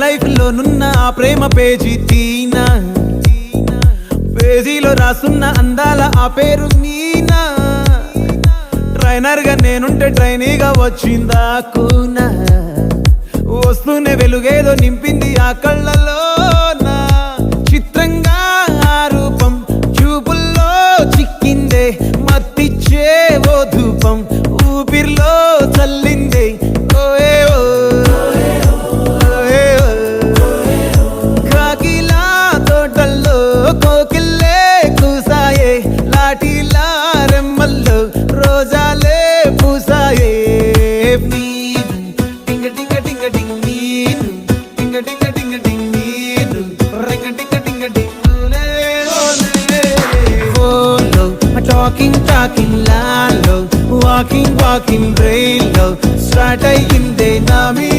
Life లో నున్న ఆ ప్రేమ పేజీ తీనా, పేజీలో రాసున్న అందాల ఆ పేరు మీనా. ట్రైనర్ గా నేనుంటే ట్రైనీగా వచ్చిందా కూనా, వస్తూనే వెలుగేదో నింపింది ఆ కళ్ళలోన. చిత్రంగా ఆ రూపం చూపుల్లో చిక్కిందే, మత్తిచ్చే ఓ ధూపం ఊపిరిలో చల్లిందే. ఓయే ఓ కాకిలా తోటల్లో కోకిల్లే కూసాయే, లాఠీలా రెమ్మల్లో రోజాలే పూసాయే. టింగ టింగ టింగ టింగ్ నీరు, టింగ టింగ టింగ టింగ్ నీరు, రింగ టింగ టింగ టింగులే ఓలే. ఓలో టాకింగ్ టాకింగ్ లాలో, వాకింగ్ వాకింగ్ బ్రెయిన్ లో స్టార్ట్ అయ్యిందే నా మీ